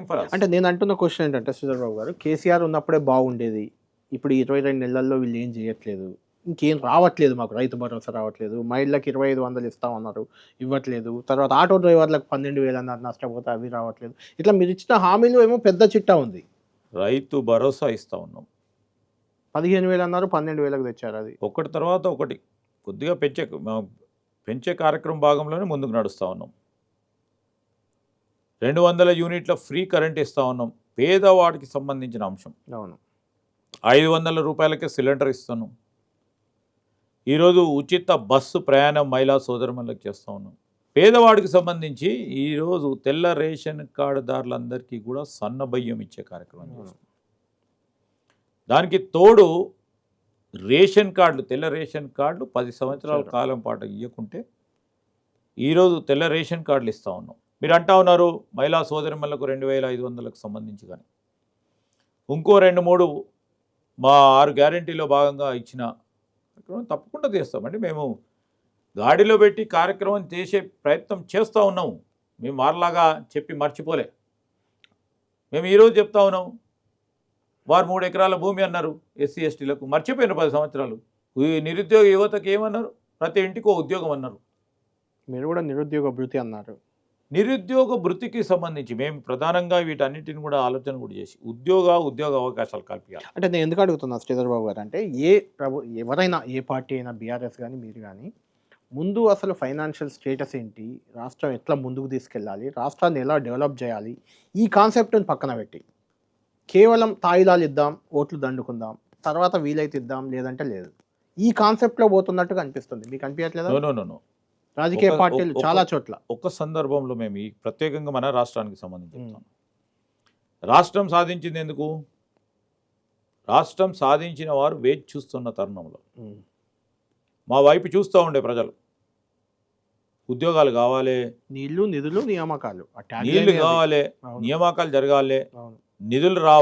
For us. అంటే నేను అంటున్న క్వశ్చన్ ఏంటంటే శ్రీధర్బాబు గారు, కేసీఆర్ ఉన్నప్పుడే బాగుండేది, ఇప్పుడు 22 నెలల్లో వీళ్ళు ఏం చేయట్లేదు, ఇంకేం రావట్లేదు, మాకు రైతు భరోసా రావట్లేదు, మహిళలకు 2500 ఇస్తామన్నారు ఇవ్వట్లేదు, తర్వాత ఆటో డ్రైవర్లకు 12,000 అన్నారు నష్టపోతే అవి రావట్లేదు, ఇట్లా మీరు ఇచ్చిన హామీలు ఏమో పెద్ద చిట్టా ఉంది. రైతు భరోసా ఇస్తా ఉన్నాం, 15,000 అన్నారు, 12,000కు తెచ్చారు. అది ఒకటి తర్వాత ఒకటి కొద్దిగా పెంచే కార్యక్రమం భాగంలోనే ముందుకు నడుస్తూ ఉన్నాం. 200 యూనిట్ల ఫ్రీ కరెంట్ ఇస్తూ ఉన్నాం, పేదవాడికి సంబంధించిన అంశం. అవును. 500 రూపాయలకే సిలిండర్ ఇస్తున్నాం. ఈరోజు ఉచిత బస్సు ప్రయాణం మహిళా సోదరులకు చేస్తూ ఉన్నాం. పేదవాడికి సంబంధించి ఈరోజు తెల్ల రేషన్ కార్డుదారులందరికీ కూడా సన్న బియ్యం ఇచ్చే కార్యక్రమం చేస్తాం. దానికి తోడు రేషన్ కార్డులు, తెల్ల రేషన్ కార్డులు 10 సంవత్సరాల కాలం పాటు ఇవ్వకుంటే ఈరోజు తెల్ల రేషన్ కార్డులు ఇస్తూ ఉన్నాం. మీరు అంటా ఉన్నారు మహిళా సోదరిమణులకు 2,500కు సంబంధించి, కానీ ఇంకో 2-3 మా 6 గ్యారెంటీలో భాగంగా ఇచ్చిన కార్యక్రమం తప్పకుండా చేస్తామండి. మేము గాడిలో పెట్టి కార్యక్రమం చేసే ప్రయత్నం చేస్తూ ఉన్నాము. మేము వారిలాగా చెప్పి మర్చిపోలే. మేము ఈరోజు చెప్తా ఉన్నాము, వారు 3 ఎకరాల భూమి అన్నారు ఎస్సీ ఎస్టీలకు, మర్చిపోయినారు 10 సంవత్సరాలు. ఈ నిరుద్యోగ యువతకు ఏమన్నారు, ప్రతి ఇంటికి ఒక ఉద్యోగం అన్నారు. మీరు కూడా నిరుద్యోగ భృతి అన్నారు. నిరుద్యోగ భృతికి సంబంధించి మేము ప్రధానంగా వీటన్నిటిని కూడా ఆలోచన కూడా చేసి ఉద్యోగ అవకాశాలు కల్పించాలి. అంటే నేను ఎందుకు అడుగుతున్నా శ్రీధర్బాబు గారు అంటే, ఎవరైనా ఏ పార్టీ అయినా, బీఆర్ఎస్ కానీ మీరు కానీ, ముందు అసలు ఫైనాన్షియల్ స్టేటస్ ఏంటి, రాష్ట్రం ఎట్లా ముందుకు తీసుకెళ్ళాలి, రాష్ట్రాన్ని ఎలా డెవలప్ చేయాలి, ఈ కాన్సెప్ట్ని పక్కన పెట్టి కేవలం తాయిలాలు ఇద్దాం, ఓట్లు దండుకుందాం, తర్వాత వీలైతే ఇద్దాం లేదంటే లేదు, ఈ కాన్సెప్ట్లో పోతున్నట్టుగా అనిపిస్తుంది. మీకు అనిపించట్లేదా? నో. రాజకీయ పార్టీలు చాలా చోట్ల ఒక సందర్భంలో మేము ఈ ప్రత్యేకంగా మన రాష్ట్రానికి సంబంధించి చెప్తాం. రాష్ట్రం సాధించింది ఎందుకు? రాష్ట్రం సాధించిన వారు వేచి చూస్తున్న తరుణంలో మా వైపు చూస్తూ ఉండే ప్రజలు, ఉద్యోగాలు కావాలి, నీళ్లు, నిధులు, నియామకాలు, నీళ్లు కావాలి, నియామకాలు జరగాలి, నిధులు రావాలి.